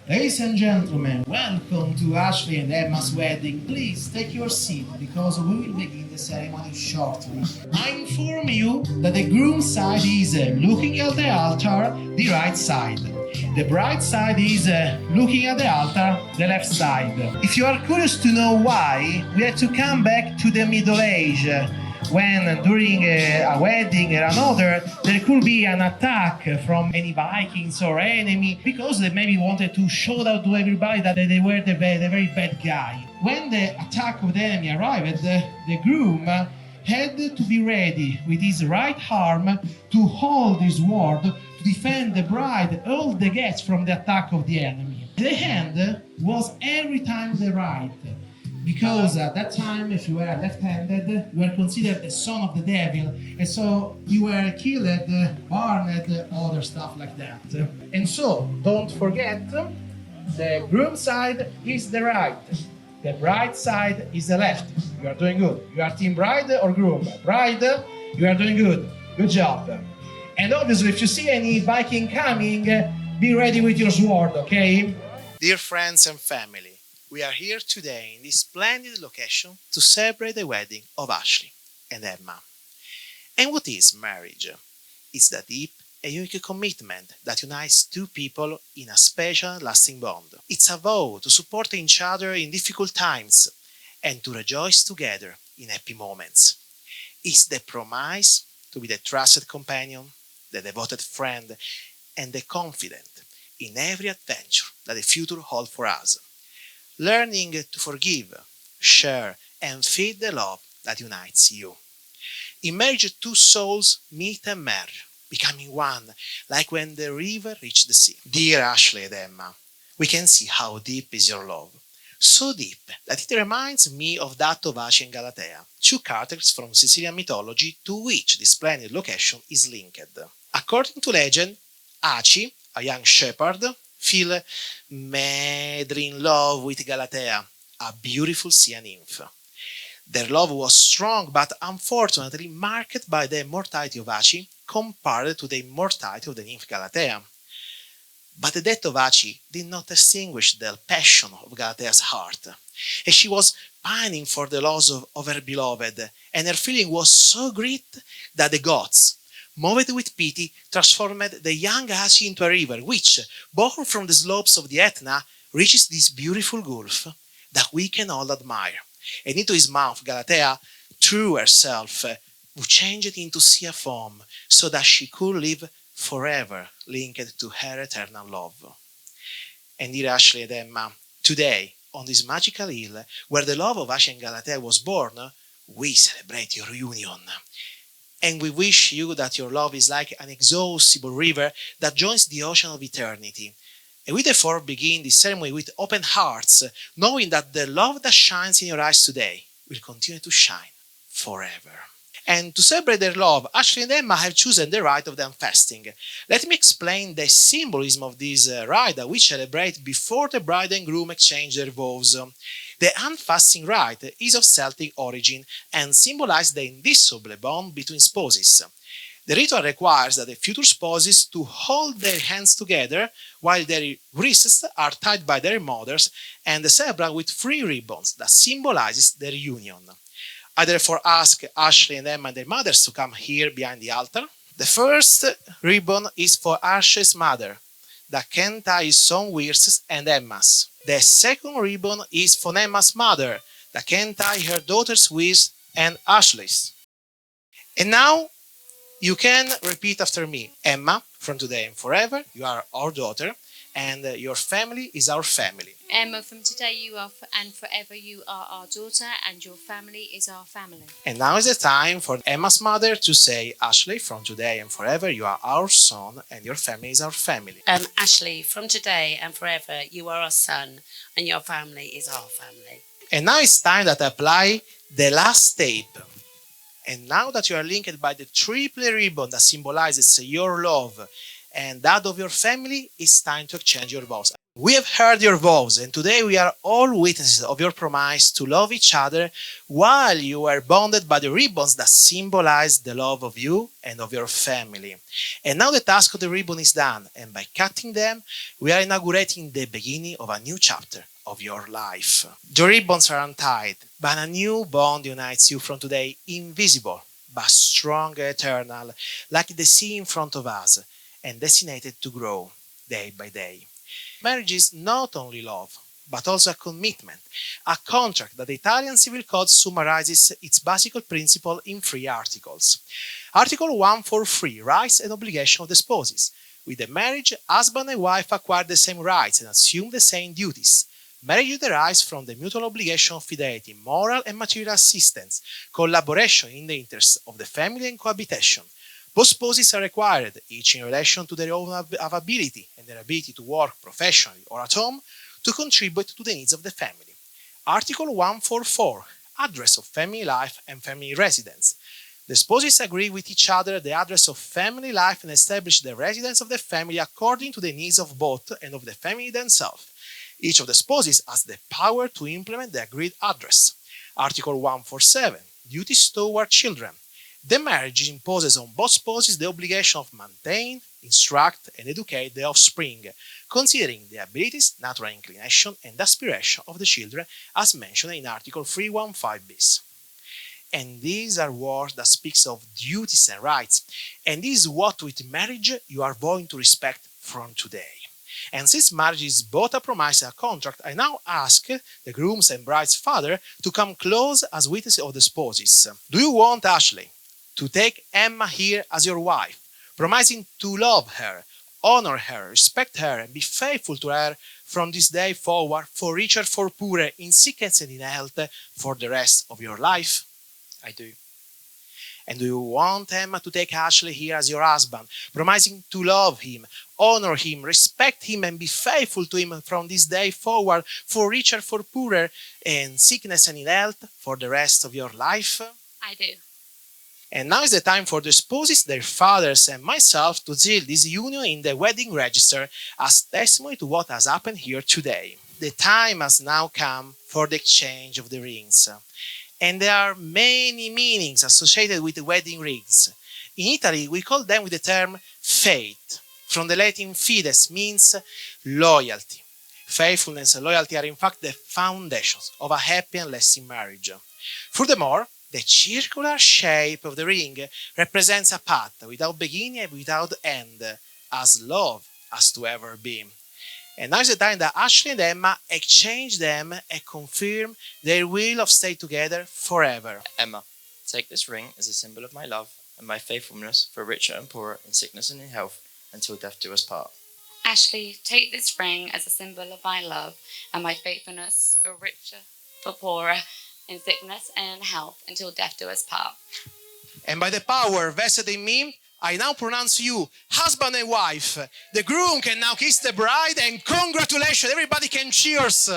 Ladies and gentlemen, welcome to Ashley and Emma's wedding. Please take your seat because we will begin the ceremony shortly. I inform you that the groom's side is looking at the altar, the right side. The bride side is looking at the altar, the left side. If you are curious to know why, we had to come back to the Middle Age when during a wedding or another there could be an attack from any Vikings or enemy because they maybe wanted to show out to everybody that they were the very bad guy. When the attack of the enemy arrived, the groom had to be ready with his right arm to hold his sword to defend the bride, all the guests from the attack of the enemy. The hand was every time the right. Because at that time, if you were left-handed, you were considered the son of the devil, and so you were killed, burned, other stuff like that. And so, don't forget, the groom side is the right, the bride side is the left. You are doing good. You are team bride or groom? Bride, you are doing good. Good job. And obviously, if you see any Viking coming, be ready with your sword, okay? Dear friends and family, we are here today in this splendid location to celebrate the wedding of Ashley and Emma. And what is marriage? It's the deep and unique commitment that unites two people in a special lasting bond. It's a vow to support each other in difficult times and to rejoice together in happy moments. It's the promise to be the trusted companion, the devoted friend, and the confidant in every adventure that the future holds for us. Learning to forgive, share, and feed the love that unites you. In marriage, two souls meet and merge, becoming one, like when the river reaches the sea. Dear Ashley and Emma, we can see how deep is your love. So deep that it reminds me of that of Aci and Galatea, two characters from Sicilian mythology to which this splendid location is linked. According to legend, Aci, a young shepherd, fell madly in love with Galatea, a beautiful sea nymph. Their love was strong but unfortunately marked by the immortality of Aci compared to the immortality of the nymph Galatea. But the death of Aci did not extinguish the passion of Galatea's heart, and she was pining for the loss of her beloved, and her feeling was so great that the gods, moved with pity, transformed the young Aci into a river, which, born from the slopes of the Etna, reaches this beautiful gulf that we can all admire. And into his mouth, Galatea threw herself, who changed into sea foam, so that she could live forever linked to her eternal love. And dear Ashley and Emma, today, on this magical hill, where the love of Aci and Galatea was born, we celebrate your union. And we wish you that your love is like an inexhaustible river that joins the ocean of eternity. And we therefore begin this ceremony with open hearts, knowing that the love that shines in your eyes today will continue to shine forever. And to celebrate their love, Ashley and Emma have chosen the rite of the Handfasting. Let me explain the symbolism of this rite that we celebrate before the bride and groom exchange their vows. The Handfasting rite is of Celtic origin and symbolizes the indissoluble bond between spouses. The ritual requires that the future spouses to hold their hands together while their wrists are tied by their mothers and the celebrant with 3 ribbons that symbolizes their union. I therefore ask Ashley and Emma and their mothers to come here behind the altar. The first ribbon is for Ashley's mother, that can tie his own wrists and Emma's. The second ribbon is for Emma's mother, that can tie her daughter's wrists and Ashley's. And now you can repeat after me. Emma, from today and forever, you are our daughter, and your family is our family. Emma, from today you are and forever you are our daughter, and your family is our family. And now is the time for Emma's mother to say, Ashley, from today and forever you are our son, and your family is our family. Ashley, from today and forever you are our son, and your family is our family. And now it's time that I apply the last tape. And now that you are linked by the triple ribbon that symbolizes your love and that of your family, it's time to exchange your vows. We have heard your vows, and today we are all witnesses of your promise to love each other while you were bonded by the ribbons that symbolize the love of you and of your family. And now the task of the ribbon is done, and by cutting them, we are inaugurating the beginning of a new chapter of your life. The ribbons are untied, but a new bond unites you from today, invisible, but strong and eternal, like the sea in front of us, and destined to grow day by day. Marriage is not only love, but also a commitment, a contract that the Italian Civil Code summarizes its basic principle in 3 articles. Article 143, rights and obligations of the spouses. With the marriage, husband and wife acquire the same rights and assume the same duties. Marriage derives from the mutual obligation of fidelity, moral and material assistance, collaboration in the interests of the family and cohabitation. Both spouses are required, each in relation to their own ability and their ability to work professionally or at home, to contribute to the needs of the family. Article 144, address of family life and family residence. The spouses agree with each other the address of family life and establish the residence of the family according to the needs of both and of the family themselves. Each of the spouses has the power to implement the agreed address. Article 147, duties toward children. The marriage imposes on both spouses the obligation of maintain, instruct, and educate the offspring, considering the abilities, natural inclination, and aspiration of the children as mentioned in Article 315 bis. And these are words that speaks of duties and rights, and this is what with marriage you are going to respect from today. And since marriage is both a promise and a contract, I now ask the groom's and bride's father to come close as witnesses of the spouses. Do you want, Ashley, to take Emma here as your wife, promising to love her, honor her, respect her, and be faithful to her from this day forward, for richer, for poorer, in sickness and in health, for the rest of your life? I do. And do you want Emma to take Ashley here as your husband, promising to love him, honor him, respect him, and be faithful to him from this day forward, for richer, for poorer, in sickness and in health, for the rest of your life? I do. And now is the time for the spouses, their fathers, and myself to seal this union in the wedding register as testimony to what has happened here today. The time has now come for the exchange of the rings. And there are many meanings associated with the wedding rings. In Italy, we call them with the term faith. From the Latin fides means loyalty. Faithfulness and loyalty are in fact the foundations of a happy and lasting marriage. Furthermore, the circular shape of the ring represents a path without beginning and without end, as love has to ever be. And now is the time that Ashley and Emma exchange them and confirm their will of stay together forever. Emma, take this ring as a symbol of my love and my faithfulness for richer and poorer in sickness and in health until death do us part. Ashley, take this ring as a symbol of my love and my faithfulness for richer, for poorer, in sickness and in health until death do us part. And by the power vested in me, I now pronounce you husband and wife. The groom can now kiss the bride, and congratulations, everybody can cheers.